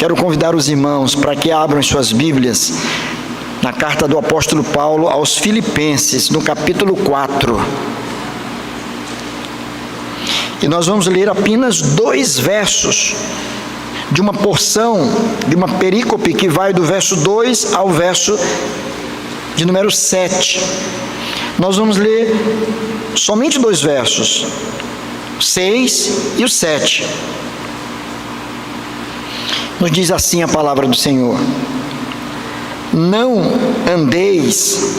Quero convidar os irmãos para que abram as suas Bíblias na carta do apóstolo Paulo aos Filipenses, no capítulo 4. E nós vamos ler apenas 2 versos de uma porção, de uma perícope que vai do verso 2 ao verso de número 7. Nós vamos ler somente 2 versos, 6 e o 7. Nos diz assim a palavra do Senhor: não andeis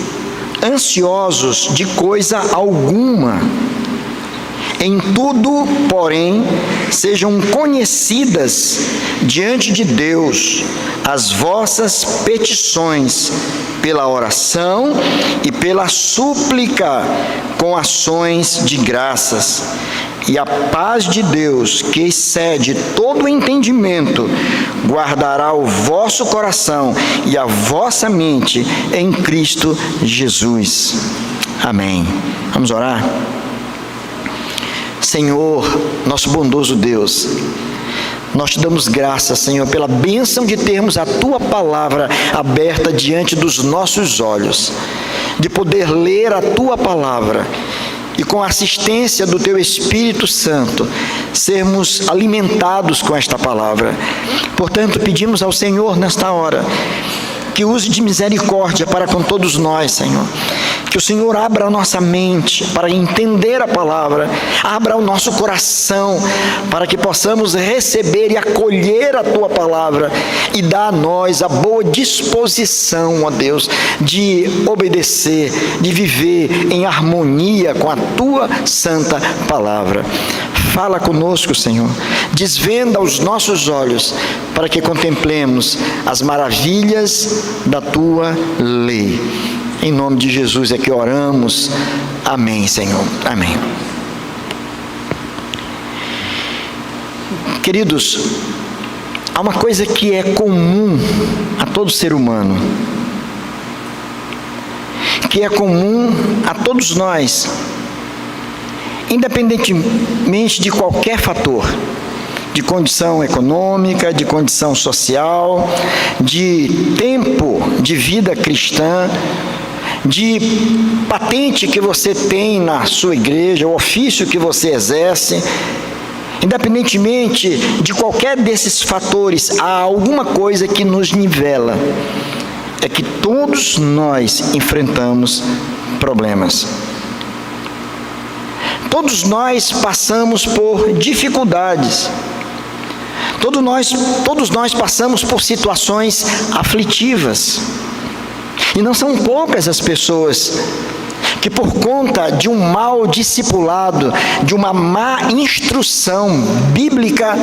ansiosos de coisa alguma, em tudo, porém, sejam conhecidas diante de Deus as vossas petições, pela oração e pela súplica, com ações de graças. E a paz de Deus, que excede todo o entendimento, guardará o vosso coração e a vossa mente em Cristo Jesus. Amém. Vamos orar? Senhor, nosso bondoso Deus, nós te damos graças, Senhor, pela bênção de termos a Tua palavra aberta diante dos nossos olhos, de poder ler a Tua palavra e, com a assistência do Teu Espírito Santo, sermos alimentados com esta palavra. Portanto, pedimos ao Senhor nesta hora que use de misericórdia para com todos nós, Senhor. Que o Senhor abra a nossa mente para entender a palavra, abra o nosso coração para que possamos receber e acolher a Tua palavra e dar a nós a boa disposição, ó Deus, de obedecer, de viver em harmonia com a Tua santa palavra. Fala conosco, Senhor, desvenda os nossos olhos para que contemplemos as maravilhas da Tua lei. Em nome de Jesus é que oramos. Amém, Senhor. Amém. Queridos, há uma coisa que é comum a todo ser humano, que é comum a todos nós, independentemente de qualquer fator, de condição econômica, de condição social, de tempo de vida cristã, de patente que você tem na sua igreja, o ofício que você exerce. Independentemente de qualquer desses fatores, há alguma coisa que nos nivela. É que todos nós enfrentamos problemas. Todos nós passamos por dificuldades. Todos nós passamos por situações aflitivas. E não são poucas as pessoas que, por conta de um mau discipulado, de uma má instrução bíblica,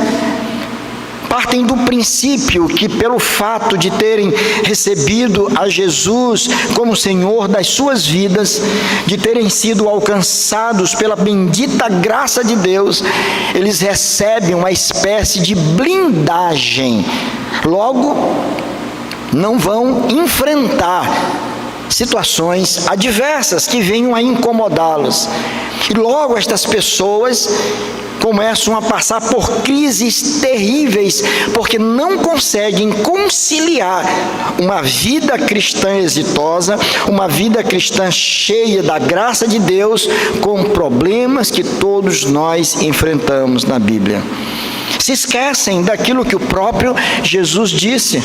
partem do princípio que, pelo fato de terem recebido a Jesus como Senhor das suas vidas, de terem sido alcançados pela bendita graça de Deus, eles recebem uma espécie de blindagem. Logo, não vão enfrentar situações adversas que venham a incomodá-los. E logo estas pessoas começam a passar por crises terríveis, porque não conseguem conciliar uma vida cristã exitosa, uma vida cristã cheia da graça de Deus, com problemas que todos nós enfrentamos na Bíblia. Se esquecem daquilo que o próprio Jesus disse: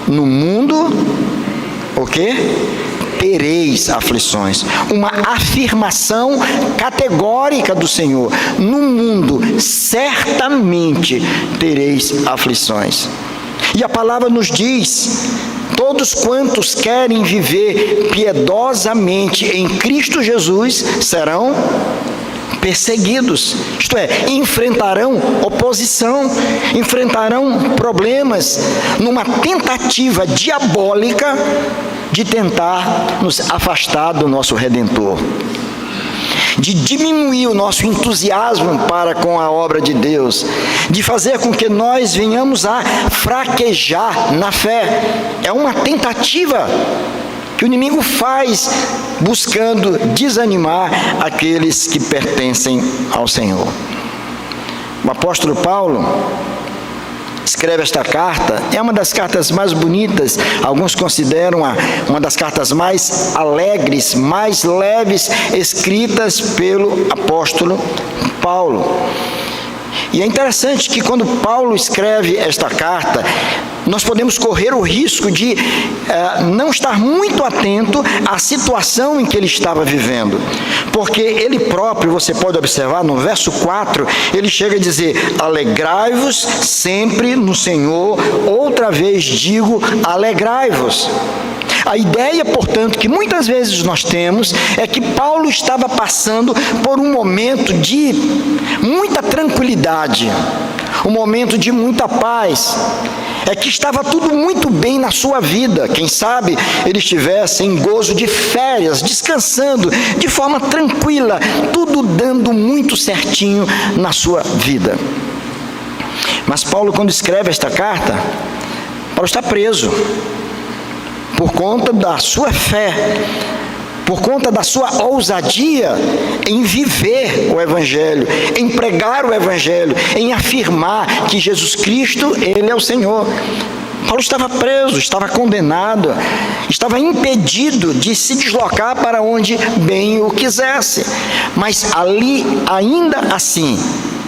no mundo, o quê? Tereis aflições. Uma afirmação categórica do Senhor. No mundo, certamente tereis aflições. E a palavra nos diz: todos quantos querem viver piedosamente em Cristo Jesus serão perseguidos, isto é, enfrentarão oposição, enfrentarão problemas, numa tentativa diabólica de tentar nos afastar do nosso Redentor, de diminuir o nosso entusiasmo para com a obra de Deus, de fazer com que nós venhamos a fraquejar na fé. É uma tentativa que o inimigo faz, buscando desanimar aqueles que pertencem ao Senhor. O apóstolo Paulo, escreve esta carta, é uma das cartas mais bonitas, alguns consideram uma das cartas mais alegres, mais leves, escritas pelo apóstolo Paulo. E é interessante que quando Paulo escreve esta carta, nós podemos correr o risco de não estar muito atento à situação em que ele estava vivendo. Porque ele próprio, você pode observar no verso 4, ele chega a dizer: alegrai-vos sempre no Senhor, outra vez digo, alegrai-vos. A ideia, portanto, que muitas vezes nós temos é que Paulo estava passando por um momento de muita tranquilidade, um momento de muita paz, é que estava tudo muito bem na sua vida. Quem sabe ele estivesse em gozo de férias, descansando de forma tranquila, tudo dando muito certinho na sua vida. Mas Paulo, quando escreve esta carta, Paulo está preso por conta da sua fé, por conta da sua ousadia em viver o Evangelho, em pregar o Evangelho, em afirmar que Jesus Cristo, Ele é o Senhor. Paulo estava preso, estava condenado, estava impedido de se deslocar para onde bem o quisesse. Mas ali, ainda assim,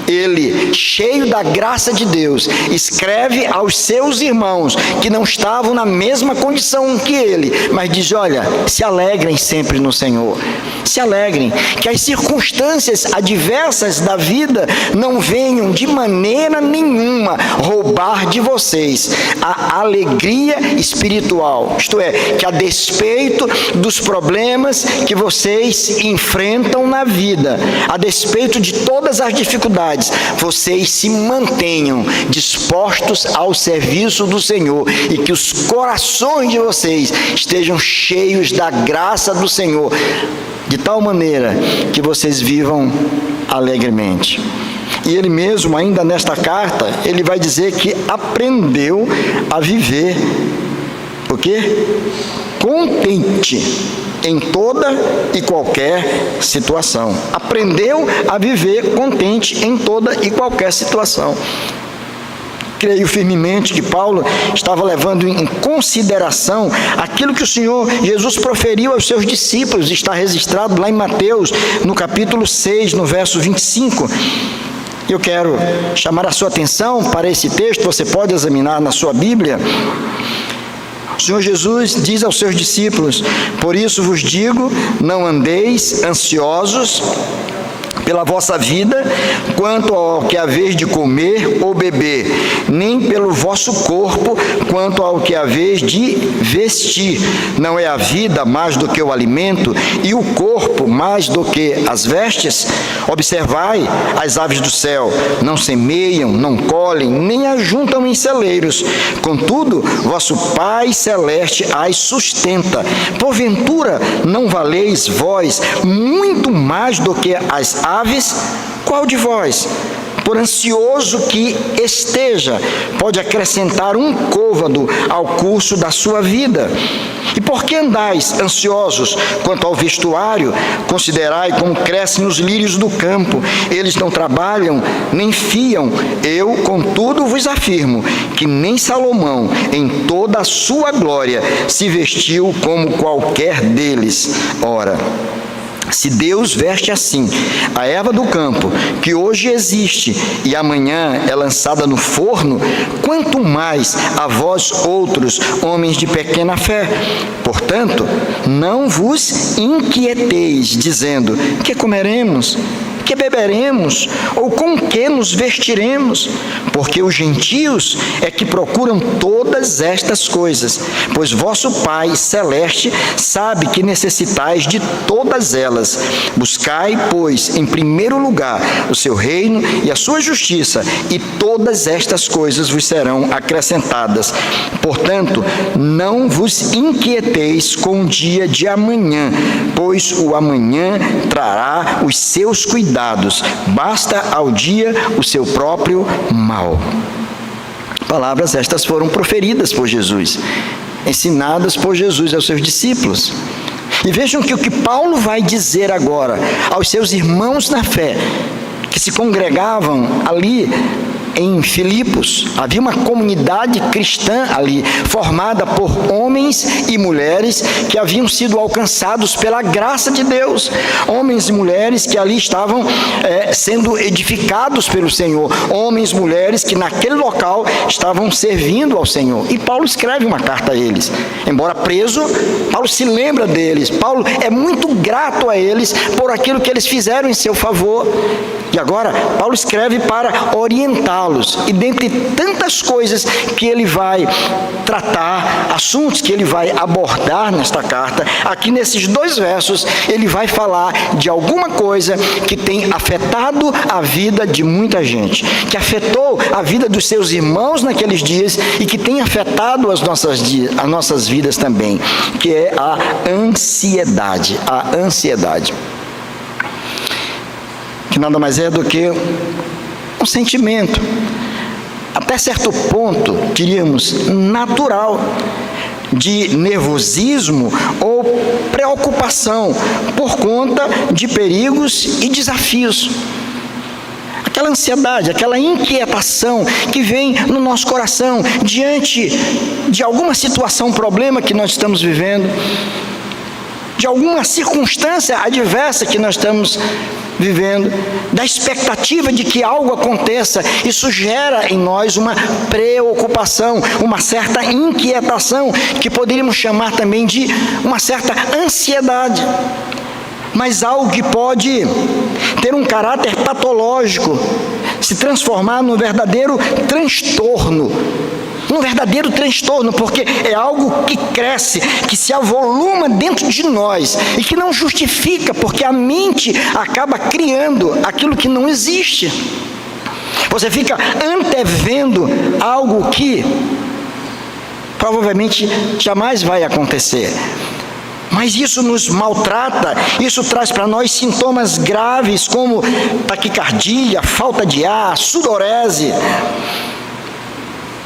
ele, cheio da graça de Deus, escreve aos seus irmãos que não estavam na mesma condição que ele, mas diz: olha, se alegrem sempre no Senhor, se alegrem, que as circunstâncias adversas da vida não venham de maneira nenhuma roubar de vocês a alegria espiritual, isto é, que a despeito dos problemas que vocês enfrentam na vida, a despeito de todas as dificuldades, vocês se mantenham dispostos ao serviço do Senhor e que os corações de vocês estejam cheios da graça do Senhor, de tal maneira que vocês vivam alegremente. E ele mesmo, ainda nesta carta, ele vai dizer que aprendeu a viver o quê? Contente em toda e qualquer situação. Aprendeu a viver contente em toda e qualquer situação. Creio firmemente que Paulo estava levando em consideração aquilo que o Senhor Jesus proferiu aos seus discípulos, está registrado lá em Mateus, no capítulo 6, no verso 25. Eu quero chamar a sua atenção para esse texto, você pode examinar na sua Bíblia. O Senhor Jesus diz aos seus discípulos: por isso vos digo, não andeis ansiosos pela vossa vida, quanto ao que haveis de comer ou beber, nem pelo vosso corpo, quanto ao que haveis de vestir. Não é a vida mais do que o alimento, e o corpo mais do que as vestes? Observai as aves do céu, não semeiam, não colhem, nem ajuntam em celeiros, contudo, vosso Pai Celeste as sustenta. Porventura, não valeis vós muito mais do que as aves? Qual de vós, por ansioso que esteja, pode acrescentar um côvado ao curso da sua vida? E por que andais ansiosos quanto ao vestuário? Considerai como crescem os lírios do campo, eles não trabalham, nem fiam. Eu, contudo, vos afirmo que nem Salomão, em toda a sua glória, se vestiu como qualquer deles. Ora, se Deus veste assim a erva do campo, que hoje existe e amanhã é lançada no forno, quanto mais a vós outros, homens de pequena fé. Portanto, não vos inquieteis, dizendo: que comeremos? Que beberemos? Ou com que nos vestiremos? Porque os gentios é que procuram todas estas coisas, pois vosso Pai Celeste sabe que necessitais de todas elas. Buscai, pois, em primeiro lugar o seu reino e a sua justiça, e todas estas coisas vos serão acrescentadas. Portanto, não vos inquieteis com o dia de amanhã, pois o amanhã trará os seus cuidados. Basta ao dia o seu próprio mal. Palavras estas foram proferidas por Jesus, ensinadas por Jesus aos seus discípulos. E vejam que o que Paulo vai dizer agora aos seus irmãos na fé, que se congregavam ali em Filipos. Havia uma comunidade cristã ali, formada por homens e mulheres que haviam sido alcançados pela graça de Deus. Homens e mulheres que ali estavam sendo edificados pelo Senhor. Homens e mulheres que naquele local estavam servindo ao Senhor. E Paulo escreve uma carta a eles. Embora preso, Paulo se lembra deles. Paulo é muito grato a eles por aquilo que eles fizeram em seu favor. E agora, Paulo escreve para orientá-los. E dentre tantas coisas que ele vai tratar, assuntos que ele vai abordar nesta carta, aqui nesses 2 versos, ele vai falar de alguma coisa que tem afetado a vida de muita gente, que afetou a vida dos seus irmãos naqueles dias e que tem afetado as nossas vidas também, que é a ansiedade. A ansiedade. Que nada mais é do que um sentimento, até certo ponto, diríamos, natural, de nervosismo ou preocupação por conta de perigos e desafios. Aquela ansiedade, aquela inquietação que vem no nosso coração diante de alguma situação, problema que nós estamos vivendo, de alguma circunstância adversa que nós estamos vivendo, da expectativa de que algo aconteça. Isso gera em nós uma preocupação, uma certa inquietação, que poderíamos chamar também de uma certa ansiedade. Mas algo que pode ter um caráter patológico, se transformar num verdadeiro transtorno. Um verdadeiro transtorno, porque é algo que cresce, que se avoluma dentro de nós e que não justifica, porque a mente acaba criando aquilo que não existe. Você fica antevendo algo que provavelmente jamais vai acontecer. Mas isso nos maltrata, isso traz para nós sintomas graves como taquicardia, falta de ar, sudorese.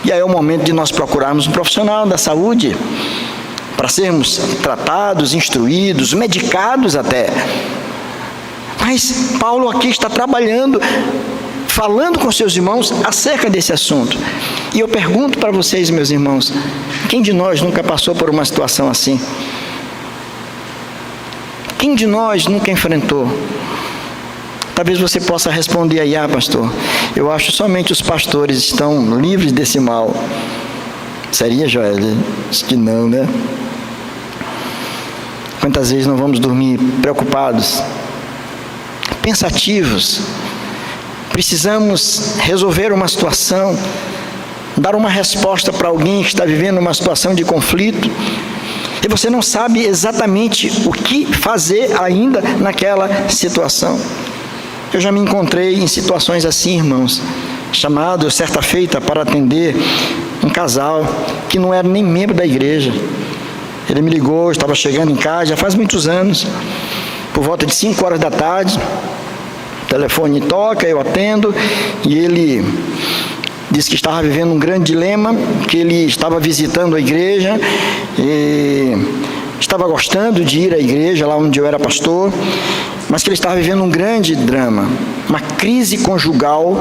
E aí é o momento de nós procurarmos um profissional da saúde para sermos tratados, instruídos, medicados até. Mas Paulo aqui está trabalhando, falando com seus irmãos acerca desse assunto. E eu pergunto para vocês, meus irmãos, quem de nós nunca passou por uma situação assim? Quem de nós nunca enfrentou? Talvez você possa responder aí: pastor, eu acho que somente os pastores estão livres desse mal. Seria, Joel? Acho que não, né? Quantas vezes não vamos dormir preocupados, pensativos? Precisamos resolver uma situação, dar uma resposta para alguém que está vivendo uma situação de conflito, e você não sabe exatamente o que fazer ainda naquela situação. Eu já me encontrei em situações assim, irmãos, chamado certa feita para atender um casal que não era nem membro da igreja. Ele me ligou, eu estava chegando em casa, já faz muitos anos, por volta de 5 horas da tarde, o telefone toca, eu atendo, e ele disse que estava vivendo um grande dilema, que ele estava visitando a igreja, e estava gostando de ir à igreja, lá onde eu era pastor, mas que ele estava vivendo um grande drama, uma crise conjugal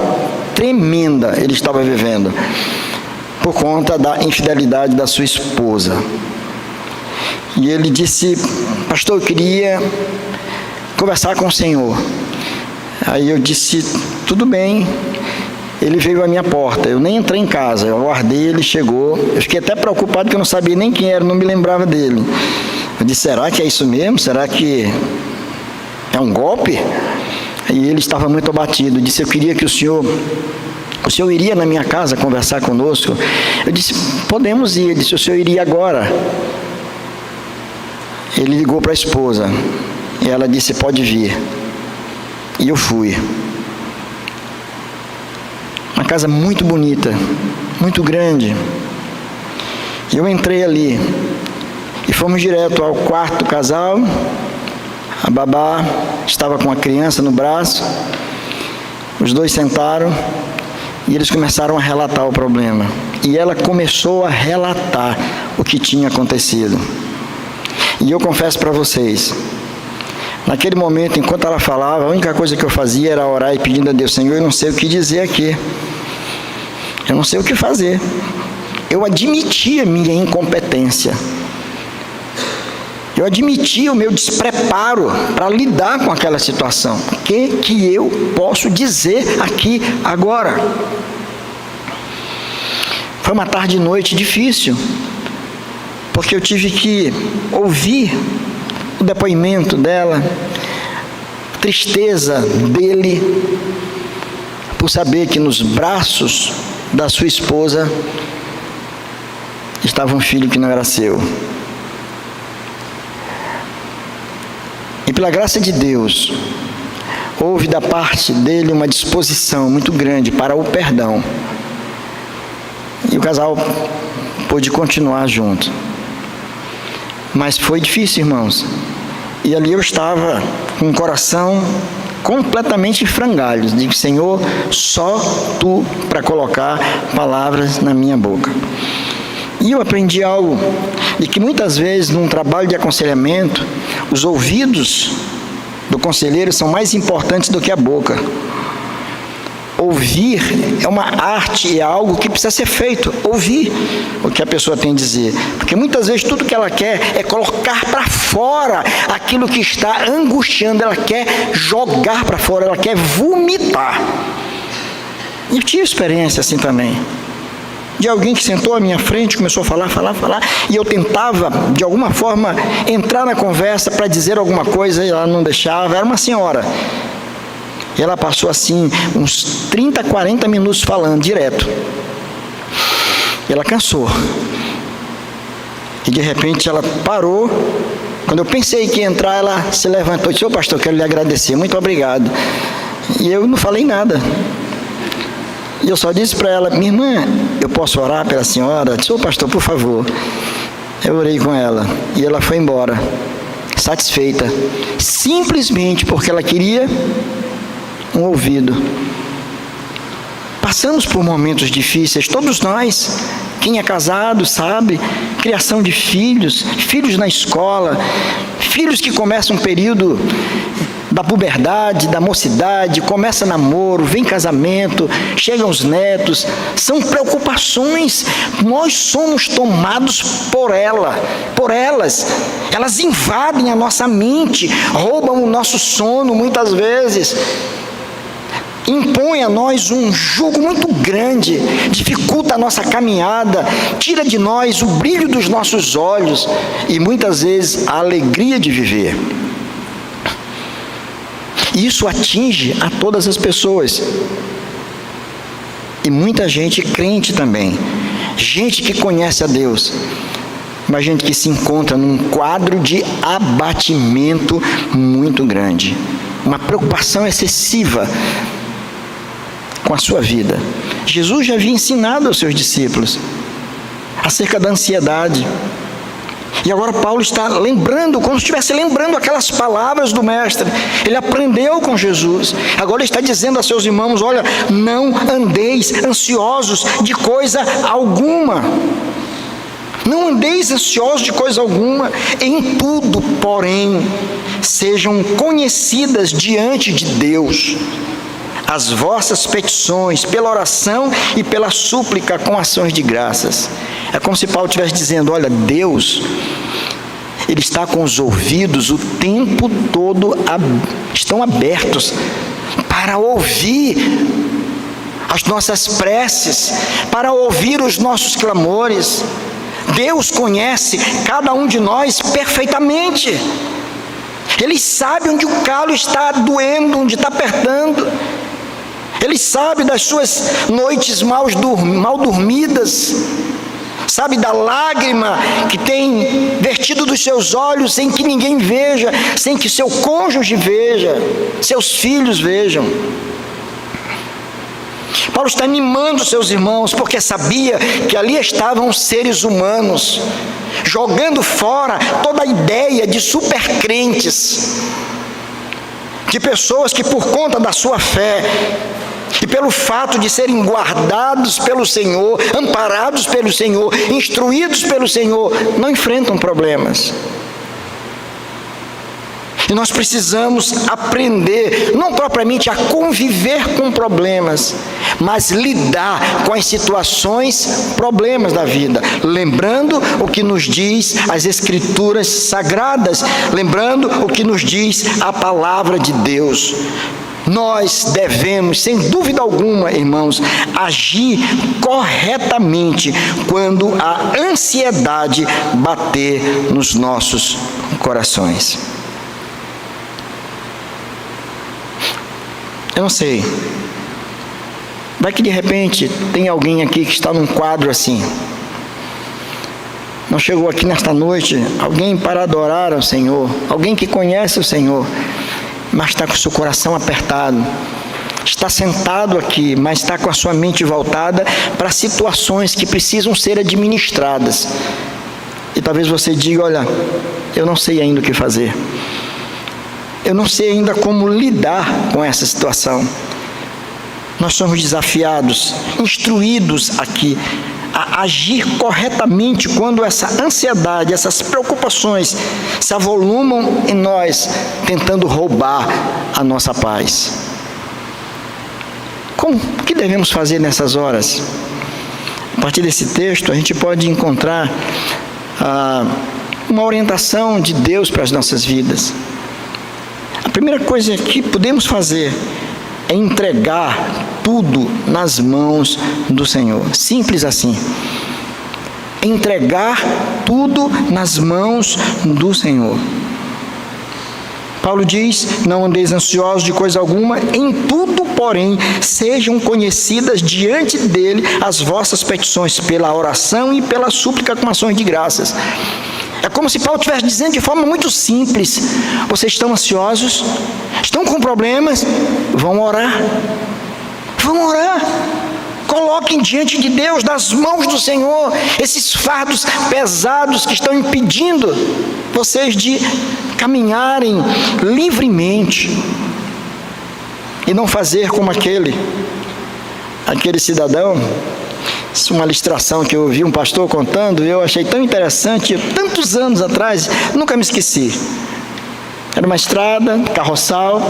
tremenda ele estava vivendo, por conta da infidelidade da sua esposa. E ele disse: pastor, eu queria conversar com o senhor. Aí eu disse: tudo bem. Ele veio à minha porta, eu nem entrei em casa, eu aguardei, ele chegou, eu fiquei até preocupado porque eu não sabia nem quem era, não me lembrava dele. Eu disse: será que é isso mesmo? Será que é um golpe? E ele estava muito abatido, disse: eu queria que o senhor iria na minha casa conversar conosco? Eu disse: podemos ir. Ele disse: o senhor iria agora? Ele ligou para a esposa, e ela disse: pode vir. E eu fui. Uma casa muito bonita, muito grande. Eu entrei ali e fomos direto ao quarto do casal. A babá estava com a criança no braço. Os dois sentaram e eles começaram a relatar o problema. E ela começou a relatar o que tinha acontecido. E eu confesso para vocês, naquele momento, enquanto ela falava, a única coisa que eu fazia era orar e pedindo a Deus: Senhor, eu não sei o que dizer aqui. Eu não sei o que fazer. Eu admiti a minha incompetência. Eu admiti o meu despreparo para lidar com aquela situação. O que eu posso dizer aqui agora? Foi uma tarde e noite difícil, porque eu tive que ouvir o depoimento dela, a tristeza dele, por saber que nos braços da sua esposa estava um filho que não era seu. E pela graça de Deus, houve da parte dele uma disposição muito grande para o perdão. E o casal pôde continuar junto. Mas foi difícil, irmãos. E ali eu estava com o coração completamente em frangalhos. Digo, Senhor, só Tu para colocar palavras na minha boca. E eu aprendi algo, de que muitas vezes num trabalho de aconselhamento, os ouvidos do conselheiro são mais importantes do que a boca. Ouvir é uma arte e é algo que precisa ser feito. Ouvir o que a pessoa tem a dizer. Porque muitas vezes tudo que ela quer é colocar para fora aquilo que está angustiando. Ela quer jogar para fora, ela quer vomitar. E eu tive experiência assim também. De alguém que sentou à minha frente, começou a falar, e eu tentava, de alguma forma, entrar na conversa para dizer alguma coisa, e ela não deixava. Era uma senhora. E ela passou assim, uns 30, 40 minutos falando, direto. E ela cansou. E de repente ela parou. Quando eu pensei que ia entrar, ela se levantou e disse, ô pastor, quero lhe agradecer, muito obrigado. E eu não falei nada. E eu só disse para ela, minha irmã, eu posso orar pela senhora? Eu disse, ô pastor, por favor. Eu orei com ela. E ela foi embora, satisfeita. Simplesmente porque ela queria um ouvido. Passamos por momentos difíceis, todos nós. Quem é casado sabe, criação de filhos, filhos na escola, filhos que começam um período da puberdade, da mocidade, começa namoro, vem casamento, chegam os netos, são preocupações. Nós somos tomados por elas. Elas invadem a nossa mente, roubam o nosso sono muitas vezes. Impõe a nós um jugo muito grande, dificulta a nossa caminhada, tira de nós o brilho dos nossos olhos e muitas vezes a alegria de viver. Isso atinge a todas as pessoas. E muita gente crente também, gente que conhece a Deus, mas gente que se encontra num quadro de abatimento muito grande, uma preocupação excessiva com a sua vida. Jesus já havia ensinado aos seus discípulos acerca da ansiedade. E agora Paulo está lembrando, como se estivesse lembrando aquelas palavras do Mestre. Ele aprendeu com Jesus. Agora ele está dizendo a seus irmãos, olha, não andeis ansiosos de coisa alguma. Não andeis ansiosos de coisa alguma. Em tudo, porém, sejam conhecidas diante de Deus as vossas petições, pela oração e pela súplica com ações de graças. É como se Paulo estivesse dizendo, olha, Deus, Ele está com os ouvidos o tempo todo, estão abertos para ouvir as nossas preces, para ouvir os nossos clamores. Deus conhece cada um de nós perfeitamente. Ele sabe onde o calo está doendo, onde está apertando. Ele sabe das suas noites mal dormidas, sabe da lágrima que tem vertido dos seus olhos sem que ninguém veja, sem que seu cônjuge veja, seus filhos vejam. Paulo está animando seus irmãos, porque sabia que ali estavam seres humanos, jogando fora toda a ideia de supercrentes, de pessoas que por conta da sua fé, e pelo fato de serem guardados pelo Senhor, amparados pelo Senhor, instruídos pelo Senhor, não enfrentam problemas. E nós precisamos aprender, não propriamente a conviver com problemas, mas lidar com as situações, problemas da vida, lembrando o que nos diz as Escrituras Sagradas, lembrando o que nos diz a Palavra de Deus. Nós devemos, sem dúvida alguma, irmãos, agir corretamente quando a ansiedade bater nos nossos corações. Eu não sei, vai que de repente tem alguém aqui que está num quadro assim. Não chegou aqui nesta noite alguém para adorar ao Senhor, alguém que conhece o Senhor, mas está com o seu coração apertado, está sentado aqui, mas está com a sua mente voltada para situações que precisam ser administradas. E talvez você diga: olha, eu não sei ainda o que fazer. Eu não sei ainda como lidar com essa situação. Nós somos desafiados, instruídos aqui, a agir corretamente quando essa ansiedade, essas preocupações se avolumam em nós, tentando roubar a nossa paz. O que devemos fazer nessas horas? A partir desse texto, a gente pode encontrar uma orientação de Deus para as nossas vidas. A primeira coisa que podemos fazer é entregar tudo nas mãos do Senhor. Simples assim. Entregar tudo nas mãos do Senhor. Paulo diz: não andeis ansiosos de coisa alguma, em tudo, porém, sejam conhecidas diante dele as vossas petições, pela oração e pela súplica com ações de graças. É como se Paulo estivesse dizendo de forma muito simples: vocês estão ansiosos, estão com problemas, vão orar. Vão orar. Coloquem diante de Deus, nas mãos do Senhor, esses fardos pesados que estão impedindo vocês de caminharem livremente. E não fazer como aquele cidadão. Isso é uma ilustração que eu ouvi um pastor contando, e eu achei tão interessante, tantos anos atrás, nunca me esqueci. Era uma estrada, carroçal,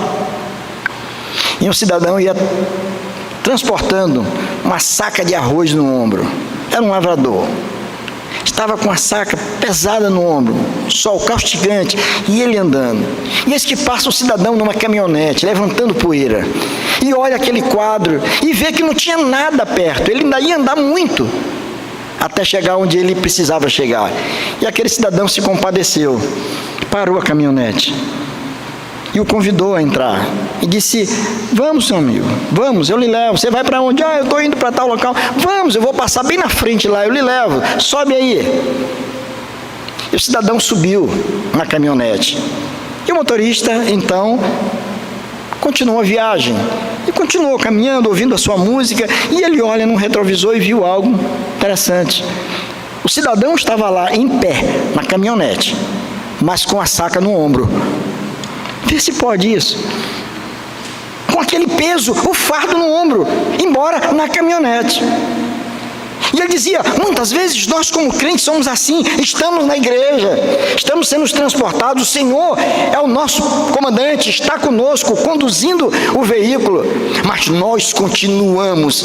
e um cidadão ia transportando uma saca de arroz no ombro. Era um lavrador. Estava com a saca pesada no ombro, sol castigante, e ele andando. E eis que passa um cidadão numa caminhonete, levantando poeira, e olha aquele quadro, e vê que não tinha nada perto. Ele ainda ia andar muito, até chegar onde ele precisava chegar. E aquele cidadão se compadeceu, parou a caminhonete, e o convidou a entrar, e disse: vamos, seu amigo, vamos, eu lhe levo. Você vai para onde? Eu estou indo para tal local. Vamos, eu vou passar bem na frente lá, eu lhe levo, sobe aí. E o cidadão subiu na caminhonete, e o motorista, então, continuou a viagem, e continuou caminhando, ouvindo a sua música, e ele olha no retrovisor e viu algo interessante. O cidadão estava lá, em pé, na caminhonete, mas com a saca no ombro. Vê se pode isso. Com aquele peso, o fardo no ombro, embora na caminhonete. E ele dizia: muitas vezes nós como crentes somos assim, estamos na igreja, estamos sendo transportados, o Senhor é o nosso comandante, está conosco, conduzindo o veículo, mas nós continuamos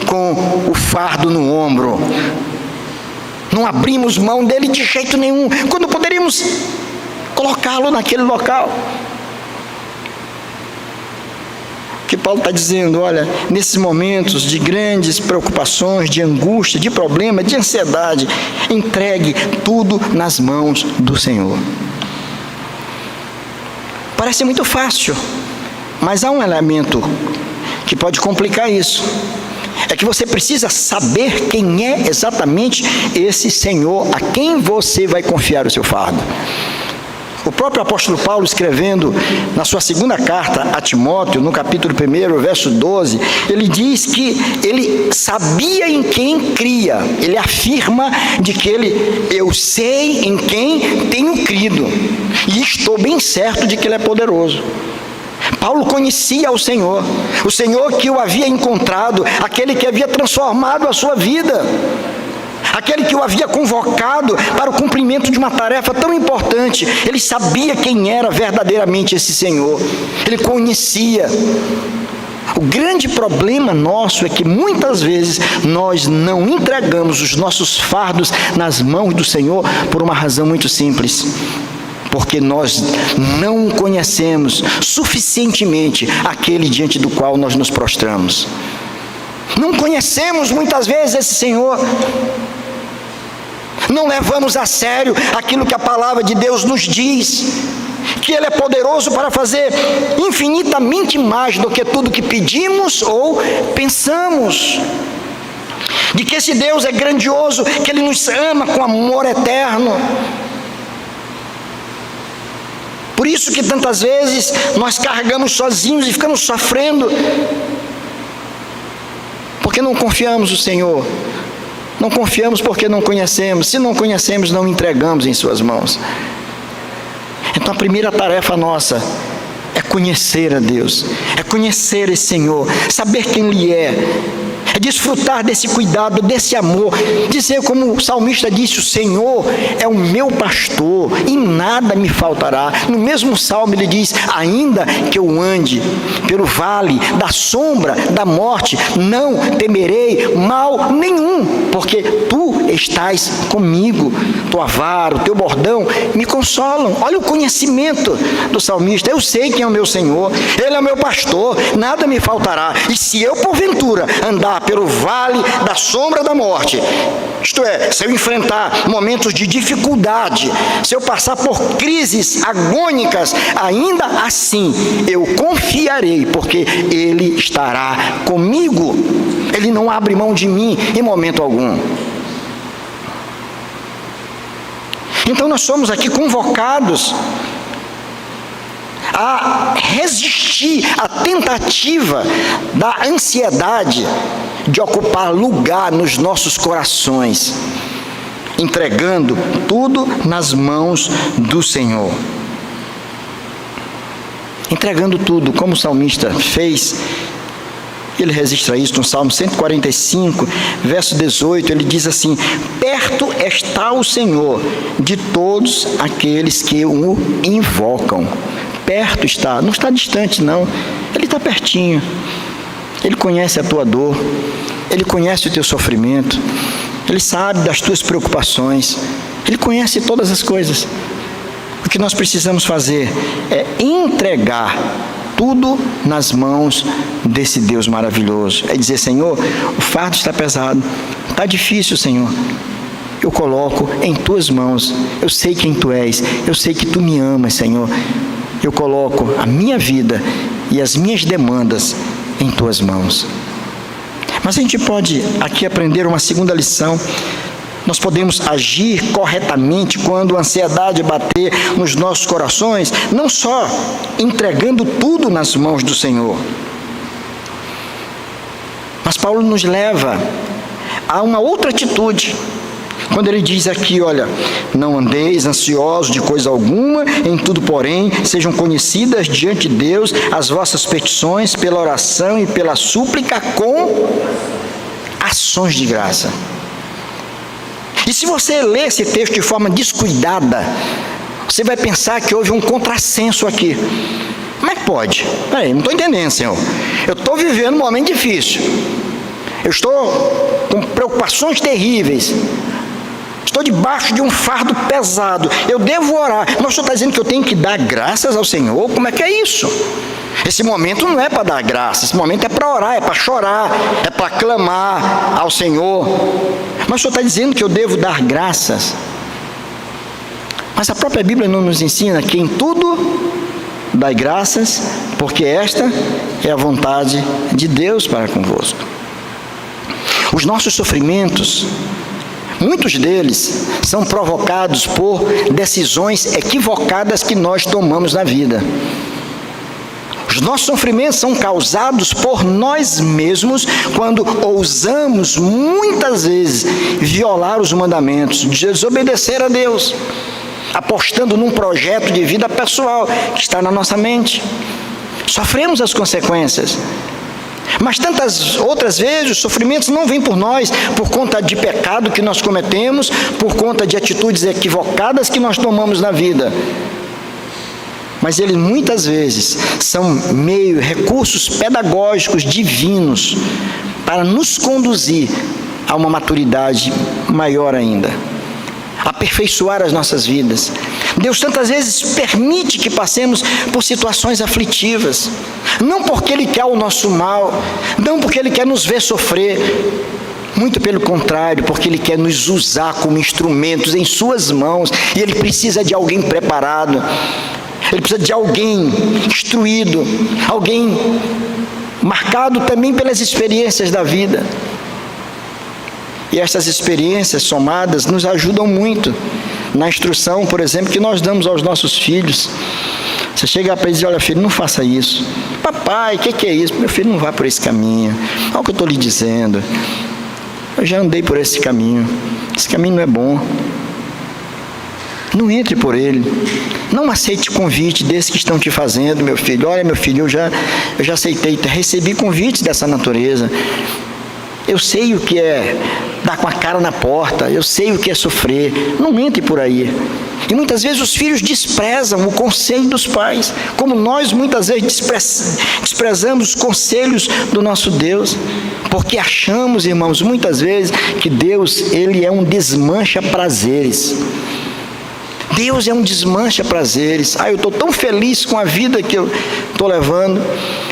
com o fardo no ombro, não abrimos mão dele de jeito nenhum, quando poderíamos colocá-lo naquele local. Que Paulo está dizendo: olha, nesses momentos de grandes preocupações, de angústia, de problema, de ansiedade, entregue tudo nas mãos do Senhor. Parece muito fácil, mas há um elemento que pode complicar isso. É que você precisa saber quem é exatamente esse Senhor a quem você vai confiar o seu fardo. O próprio apóstolo Paulo, escrevendo na sua segunda carta a Timóteo, no capítulo 1, verso 12, ele diz que ele sabia em quem cria. Ele afirma de que eu sei em quem tenho crido, e estou bem certo de que ele é poderoso. Paulo conhecia o Senhor que o havia encontrado, aquele que havia transformado a sua vida, aquele que o havia convocado para o cumprimento de uma tarefa tão importante. Ele sabia quem era verdadeiramente esse Senhor, ele conhecia. O grande problema nosso é que muitas vezes nós não entregamos os nossos fardos nas mãos do Senhor por uma razão muito simples. Porque nós não conhecemos suficientemente aquele diante do qual nós nos prostramos. Não conhecemos muitas vezes esse Senhor. Não levamos a sério aquilo que a palavra de Deus nos diz, que Ele é poderoso para fazer infinitamente mais do que tudo que pedimos ou pensamos. De que esse Deus é grandioso, que Ele nos ama com amor eterno. Por isso que tantas vezes nós carregamos sozinhos e ficamos sofrendo, porque não confiamos no Senhor. Não confiamos porque não conhecemos. Se não conhecemos, não entregamos em suas mãos. Então a primeira tarefa nossa é conhecer a Deus, é conhecer esse Senhor, saber quem Ele é desfrutar desse cuidado, desse amor, dizer como o salmista disse: o Senhor é o meu pastor e nada me faltará. No mesmo salmo ele diz: ainda que eu ande pelo vale da sombra da morte, não temerei mal nenhum, porque tu estás comigo, tua vara, o teu bordão me consolam. Olha o conhecimento do salmista: eu sei quem é o meu Senhor, Ele é o meu pastor, nada me faltará. E se eu porventura andar pelo vale da sombra da morte, isto é, se eu enfrentar momentos de dificuldade, se eu passar por crises agônicas, ainda assim eu confiarei, porque Ele estará comigo. Ele não abre mão de mim em momento algum. Então nós somos aqui convocados a resistir à tentativa da ansiedade de ocupar lugar nos nossos corações, entregando tudo nas mãos do Senhor. Entregando tudo, como o salmista fez. Ele registra isso no Salmo 145, verso 18, ele diz assim: perto está o Senhor de todos aqueles que o invocam. Perto está, não está distante não, Ele está pertinho. Ele conhece a tua dor, Ele conhece o teu sofrimento, Ele sabe das tuas preocupações, Ele conhece todas as coisas. O que nós precisamos fazer é entregar tudo nas mãos desse Deus maravilhoso. É dizer: Senhor, o fardo está pesado, está difícil, Senhor. Eu coloco em tuas mãos. Eu sei quem tu és, eu sei que tu me amas, Senhor. Eu coloco a minha vida e as minhas demandas em tuas mãos. Mas a gente pode aqui aprender uma segunda lição. Nós podemos agir corretamente quando a ansiedade bater nos nossos corações, não só entregando tudo nas mãos do Senhor, mas Paulo nos leva a uma outra atitude, quando ele diz aqui: olha, não andeis ansiosos de coisa alguma, em tudo, porém, sejam conhecidas diante de Deus as vossas petições pela oração e pela súplica com ações de graça. E se você ler esse texto de forma descuidada, você vai pensar que houve um contrassenso aqui. Como é que pode? Peraí, não estou entendendo, Senhor. Eu estou vivendo um momento difícil. Eu estou com preocupações terríveis. Estou debaixo de um fardo pesado. Eu devo orar. Mas o Senhor está dizendo que eu tenho que dar graças ao Senhor? Como é que é isso? Esse momento não é para dar graça. Esse momento é para orar, é para chorar, é para clamar ao Senhor. Mas o Senhor está dizendo que eu devo dar graças. Mas a própria Bíblia não nos ensina que em tudo dai graças, porque esta é a vontade de Deus para convosco. Os nossos sofrimentos, muitos deles são provocados por decisões equivocadas que nós tomamos na vida. Os nossos sofrimentos são causados por nós mesmos quando ousamos muitas vezes violar os mandamentos, desobedecer a Deus, apostando num projeto de vida pessoal que está na nossa mente. Sofremos as consequências. Mas tantas outras vezes os sofrimentos não vêm por nós, por conta de pecado que nós cometemos, por conta de atitudes equivocadas que nós tomamos na vida. Mas eles muitas vezes são recursos pedagógicos divinos para nos conduzir a uma maturidade maior ainda, aperfeiçoar as nossas vidas. Deus tantas vezes permite que passemos por situações aflitivas, não porque Ele quer o nosso mal, não porque Ele quer nos ver sofrer, muito pelo contrário, porque Ele quer nos usar como instrumentos em suas mãos, e Ele precisa de alguém preparado, Ele precisa de alguém instruído, alguém marcado também pelas experiências da vida. E essas experiências somadas nos ajudam muito na instrução, por exemplo, que nós damos aos nossos filhos. Você chega para ele e diz: olha, filho, não faça isso. Papai, o que é isso? Meu filho, não vá por esse caminho. Olha o que eu estou lhe dizendo. Eu já andei por esse caminho. Esse caminho não é bom. Não entre por ele. Não aceite convite desse que estão te fazendo, meu filho. Olha, meu filho, eu já aceitei, recebi convites dessa natureza. Eu sei o que é dar com a cara na porta, eu sei o que é sofrer. Não entre por aí. E muitas vezes os filhos desprezam o conselho dos pais, como nós muitas vezes desprezamos os conselhos do nosso Deus, porque achamos, irmãos, muitas vezes que Deus, Ele é um desmancha-prazeres. Deus é um desmancha-prazeres. Eu estou tão feliz com a vida que eu estou levando,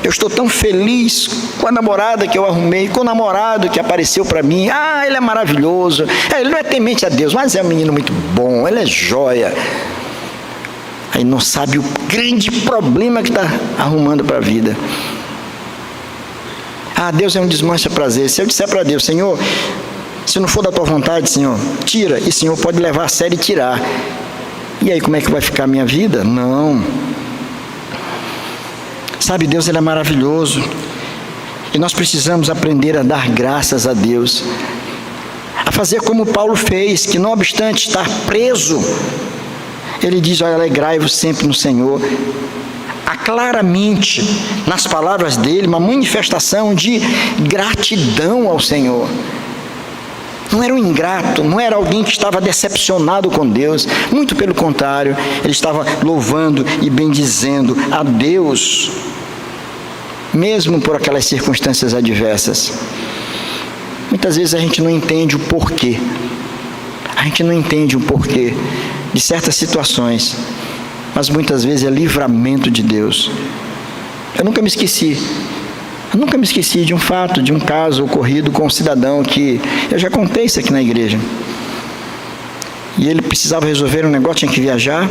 eu estou tão feliz com a namorada que eu arrumei, com o namorado que apareceu para mim. Ele é maravilhoso, ele não é temente a Deus, mas é um menino muito bom, ele é joia. Aí não sabe o grande problema que está arrumando para a vida. Deus é um desmancha-prazeres. Se eu disser para Deus: Senhor, se não for da tua vontade, Senhor, tira, e o Senhor pode levar a sério e tirar. E aí, como é que vai ficar a minha vida? Não. Sabe, Deus, Ele é maravilhoso. E nós precisamos aprender a dar graças a Deus. A fazer como Paulo fez, que não obstante estar preso, ele diz: olha, alegrai-vos sempre no Senhor. Há claramente, nas palavras dele, uma manifestação de gratidão ao Senhor. Não era um ingrato, não era alguém que estava decepcionado com Deus, muito pelo contrário, ele estava louvando e bendizendo a Deus, mesmo por aquelas circunstâncias adversas. Muitas vezes a gente não entende o porquê, de certas situações, mas muitas vezes é livramento de Deus. Eu nunca me esqueci de um fato, de um caso ocorrido com um cidadão que, eu já contei isso aqui na igreja, e ele precisava resolver um negócio, tinha que viajar,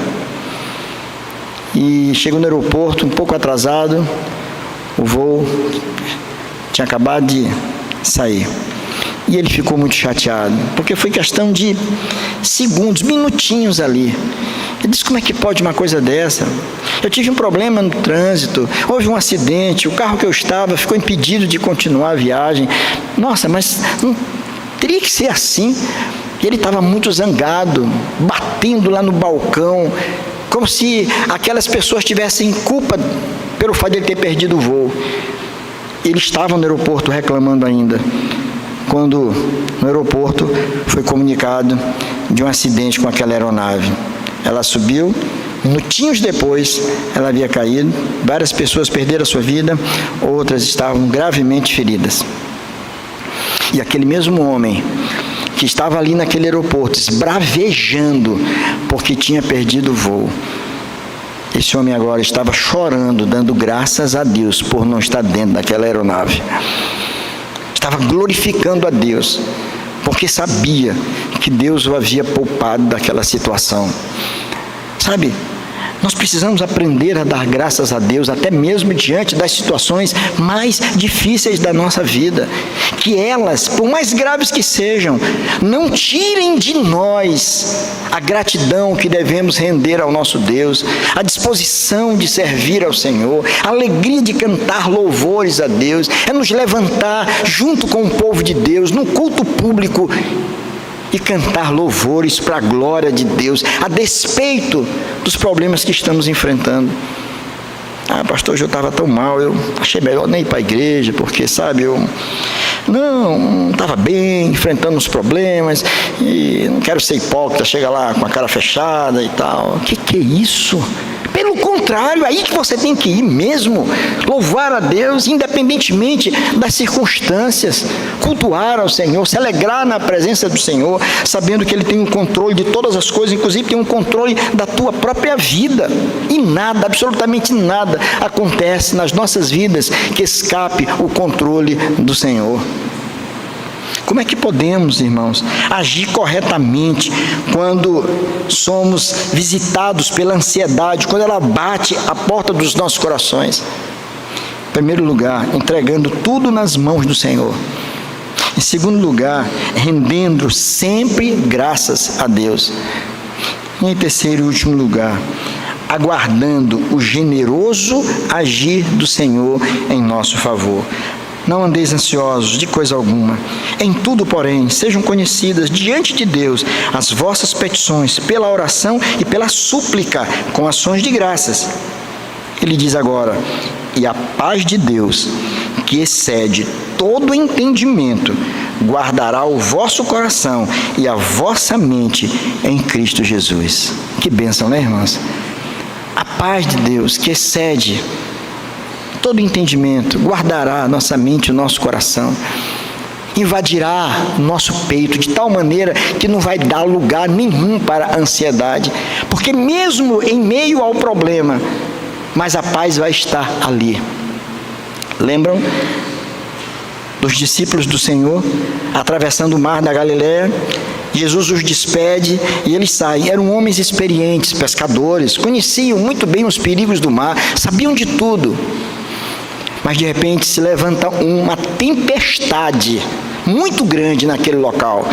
e chegou no aeroporto um pouco atrasado, o voo tinha acabado de sair, e ele ficou muito chateado, porque foi questão de segundos, minutinhos ali. Ele disse: como é que pode uma coisa dessa? Eu tive um problema no trânsito, houve um acidente, o carro que eu estava ficou impedido de continuar a viagem. Nossa, mas não teria que ser assim. E ele estava muito zangado, batendo lá no balcão, como se aquelas pessoas tivessem culpa pelo fato de ele ter perdido o voo. Ele estava no aeroporto reclamando ainda, quando no aeroporto foi comunicado de um acidente com aquela aeronave. Ela subiu, minutinhos depois ela havia caído, várias pessoas perderam a sua vida, outras estavam gravemente feridas. E aquele mesmo homem que estava ali naquele aeroporto, esbravejando porque tinha perdido o voo, esse homem agora estava chorando, dando graças a Deus por não estar dentro daquela aeronave. Estava glorificando a Deus, porque sabia que Deus o havia poupado daquela situação. Sabe, nós precisamos aprender a dar graças a Deus, até mesmo diante das situações mais difíceis da nossa vida. Que elas, por mais graves que sejam, não tirem de nós a gratidão que devemos render ao nosso Deus, a disposição de servir ao Senhor, a alegria de cantar louvores a Deus, é nos levantar junto com o povo de Deus, no culto público, e cantar louvores para a glória de Deus, a despeito dos problemas que estamos enfrentando. pastor, hoje eu estava tão mal, eu achei melhor nem ir para a igreja, porque, sabe, eu não estava bem, enfrentando os problemas, e não quero ser hipócrita, chega lá com a cara fechada e tal. O que é isso? Pelo contrário, aí que você tem que ir mesmo, louvar a Deus, independentemente das circunstâncias, cultuar ao Senhor, se alegrar na presença do Senhor, sabendo que Ele tem o controle de todas as coisas, inclusive tem um controle da tua própria vida, e nada, absolutamente nada, acontece nas nossas vidas que escape o controle do Senhor. Como é que podemos, irmãos, agir corretamente quando somos visitados pela ansiedade, quando ela bate à porta dos nossos corações? Em primeiro lugar, entregando tudo nas mãos do Senhor. Em segundo lugar, rendendo sempre graças a Deus. E em terceiro e último lugar, aguardando o generoso agir do Senhor em nosso favor. Não andeis ansiosos de coisa alguma. Em tudo, porém, sejam conhecidas diante de Deus as vossas petições pela oração e pela súplica com ações de graças. Ele diz agora: e a paz de Deus, que excede todo entendimento, guardará o vosso coração e a vossa mente em Cristo Jesus. Que bênção, né, irmãos? A paz de Deus, que excede todo entendimento, guardará nossa mente e o nosso coração, invadirá nosso peito de tal maneira que não vai dar lugar nenhum para a ansiedade, porque mesmo em meio ao problema, mas a paz vai estar ali. Lembram dos discípulos do Senhor atravessando o mar da Galileia? Jesus os despede e eles saem. Eram homens experientes, pescadores, conheciam muito bem os perigos do mar, sabiam de tudo. Mas de repente se levanta uma tempestade muito grande naquele local.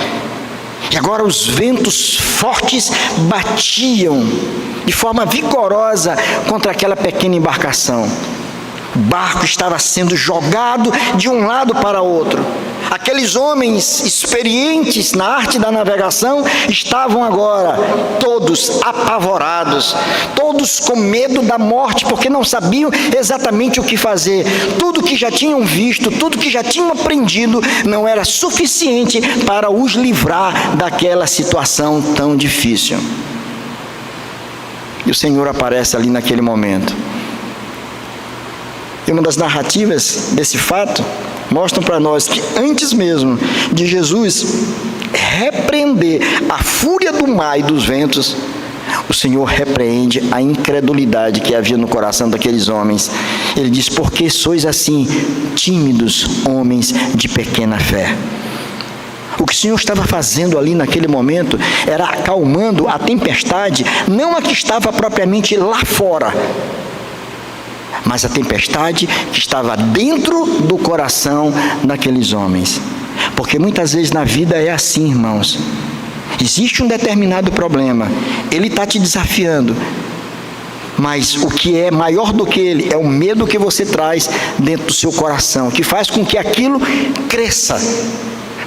E agora os ventos fortes batiam de forma vigorosa contra aquela pequena embarcação. O barco estava sendo jogado de um lado para outro. Aqueles homens experientes na arte da navegação estavam agora todos apavorados, todos com medo da morte, porque não sabiam exatamente o que fazer. Tudo que já tinham visto, tudo que já tinham aprendido, não era suficiente para os livrar daquela situação tão difícil. E o Senhor aparece ali naquele momento. E uma das narrativas desse fato mostram para nós que antes mesmo de Jesus repreender a fúria do mar e dos ventos, o Senhor repreende a incredulidade que havia no coração daqueles homens. Ele diz: por que sois assim tímidos, homens de pequena fé? O que o Senhor estava fazendo ali naquele momento era acalmando a tempestade, não a que estava propriamente lá fora, mas a tempestade que estava dentro do coração daqueles homens. Porque muitas vezes na vida é assim, irmãos. Existe um determinado problema, ele está te desafiando, mas o que é maior do que ele é o medo que você traz dentro do seu coração, que faz com que aquilo cresça.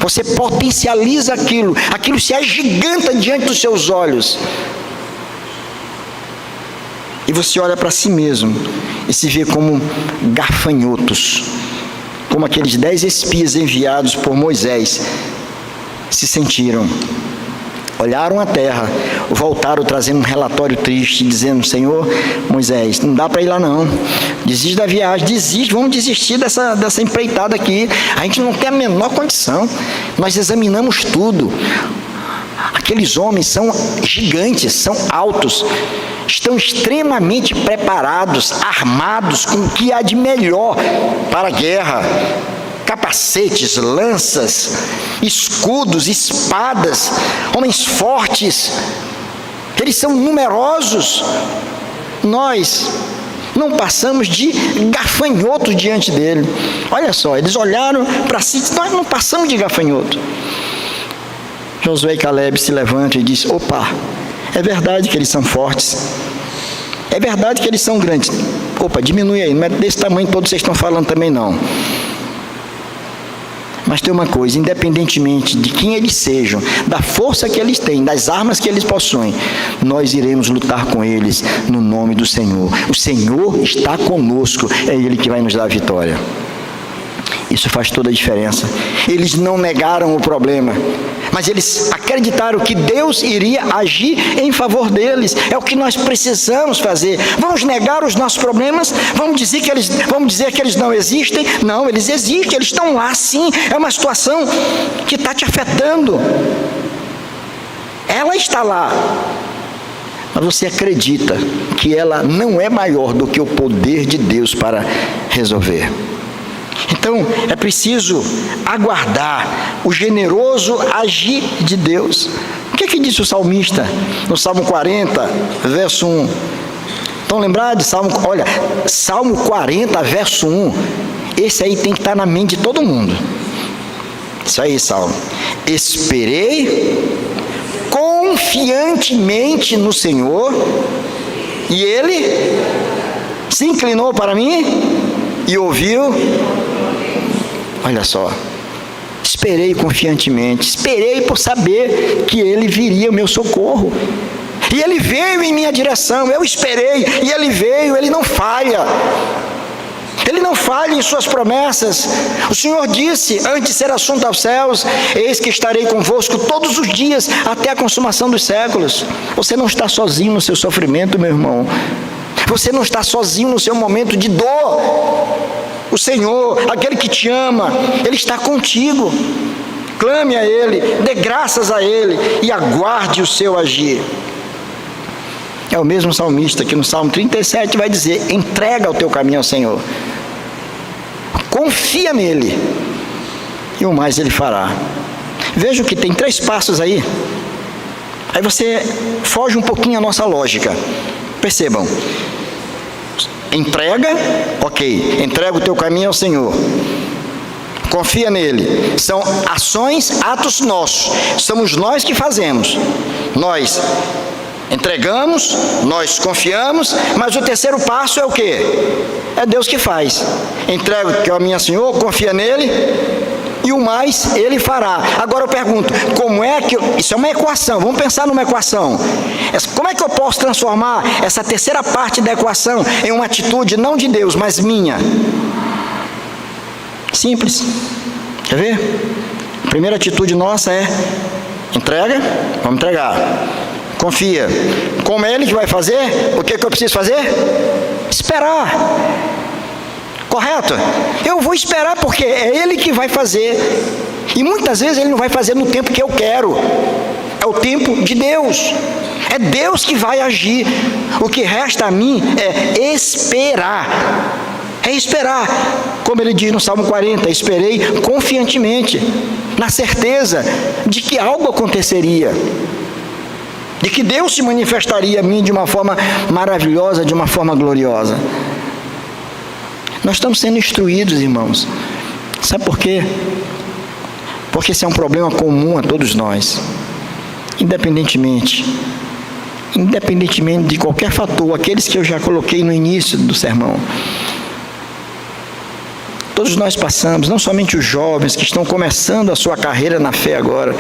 Você potencializa aquilo se agiganta diante dos seus olhos. E você olha para si mesmo e se vê como gafanhotos, como aqueles 10 espias enviados por Moisés se sentiram. Olharam a terra, voltaram trazendo um relatório triste, dizendo: Senhor, Moisés, não dá para ir lá não, desiste da viagem, vamos desistir dessa empreitada aqui, a gente não tem a menor condição, nós examinamos tudo. Aqueles homens são gigantes, são altos, estão extremamente preparados, armados com o que há de melhor para a guerra: capacetes, lanças, escudos, espadas, homens fortes. Eles são numerosos. Nós não passamos de gafanhotos diante dele. Olha só, eles olharam para si, nós não passamos de gafanhoto. Josué e Caleb se levantam e dizem: opa, é verdade que eles são fortes, é verdade que eles são grandes. Opa, diminui aí, não é desse tamanho todo que vocês estão falando também não. Mas tem uma coisa, independentemente de quem eles sejam, da força que eles têm, das armas que eles possuem, nós iremos lutar com eles no nome do Senhor. O Senhor está conosco, é Ele que vai nos dar a vitória. Isso faz toda a diferença. Eles não negaram o problema, mas eles acreditaram que Deus iria agir em favor deles. É o que nós precisamos fazer. Vamos negar os nossos problemas? Vamos dizer que eles não existem? Não, eles existem, eles estão lá sim. É uma situação que está te afetando. Ela está lá. Mas você acredita que ela não é maior do que o poder de Deus para resolver. Então, é preciso aguardar o generoso agir de Deus. O que disse o salmista no Salmo 40, verso 1? Estão lembrados de Salmo? Olha, Salmo 40, verso 1. Esse aí tem que estar na mente de todo mundo. Isso aí, Salmo. Esperei confiantemente no Senhor, e Ele se inclinou para mim e ouviu. Olha só, esperei confiantemente, esperei por saber que Ele viria ao meu socorro, e Ele veio em minha direção. Eu esperei, e Ele veio. Ele não falha, Ele não falha em suas promessas. O Senhor disse, antes de ser assunto aos céus: eis que estarei convosco todos os dias, até a consumação dos séculos. Você não está sozinho no seu sofrimento, meu irmão. Você não está sozinho no seu momento de dor. O Senhor, aquele que te ama, Ele está contigo. Clame a Ele, dê graças a Ele e aguarde o seu agir. É o mesmo salmista que no Salmo 37 vai dizer: entrega o teu caminho ao Senhor, confia nele, e o mais Ele fará. Veja que tem 3 passos aí. Aí você foge um pouquinho à nossa lógica. Percebam. Entrega, ok, entrega o teu caminho ao Senhor, confia nele. São ações, atos nossos, somos nós que fazemos. Nós entregamos, nós confiamos, mas o terceiro passo é o quê? É Deus que faz. Entrega o teu caminho ao Senhor, confia nele, e o mais Ele fará. Agora eu pergunto, como é que isso é uma equação? Vamos pensar numa equação. Como é que eu posso transformar essa terceira parte da equação em uma atitude não de Deus, mas minha? Simples. Quer ver? A primeira atitude nossa é: entrega, vamos entregar. Confia. Como é Ele que vai fazer? O que eu preciso fazer? Esperar. Correto? Eu vou esperar, porque é Ele que vai fazer. E muitas vezes Ele não vai fazer no tempo que eu quero. É o tempo de Deus. É Deus que vai agir. O que resta a mim é esperar. É esperar. Como ele diz no Salmo 40, esperei confiantemente, na certeza de que algo aconteceria, de que Deus se manifestaria a mim de uma forma maravilhosa, de uma forma gloriosa. Nós estamos sendo instruídos, irmãos. Sabe por quê? Porque esse é um problema comum a todos nós. Independentemente de qualquer fator, aqueles que eu já coloquei no início do sermão. Todos nós passamos, não somente os jovens que estão começando a sua carreira na fé agora,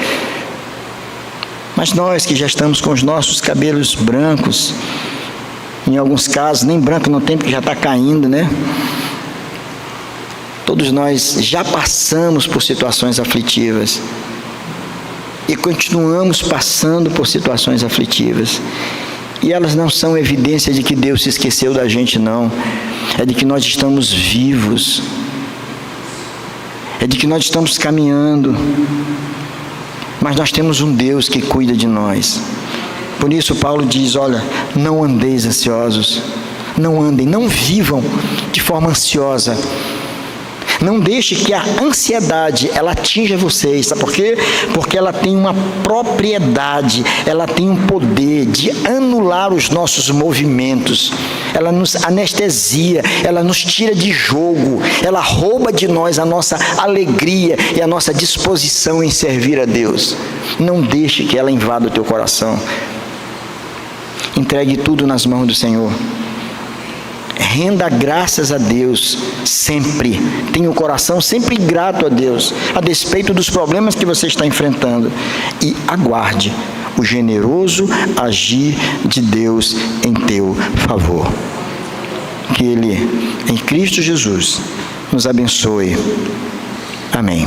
mas nós que já estamos com os nossos cabelos brancos, em alguns casos nem branco no tempo que já está caindo, né? Todos nós já passamos por situações aflitivas e continuamos passando por situações aflitivas, e elas não são evidência de que Deus se esqueceu da gente, não. É de que nós estamos vivos, é de que nós estamos caminhando, mas nós temos um Deus que cuida de nós. Por isso Paulo diz: olha, não andeis ansiosos, não andem, não vivam de forma ansiosa. Não deixe que a ansiedade, ela atinja vocês. Sabe por quê? Porque ela tem uma propriedade, ela tem um poder de anular os nossos movimentos. Ela nos anestesia, ela nos tira de jogo, ela rouba de nós a nossa alegria e a nossa disposição em servir a Deus. Não deixe que ela invada o teu coração. Entregue tudo nas mãos do Senhor. renda graças a Deus sempre. Tenha o coração sempre grato a Deus, a despeito dos problemas que você está enfrentando. E aguarde o generoso agir de Deus em teu favor. Que Ele, em Cristo Jesus, nos abençoe. Amém.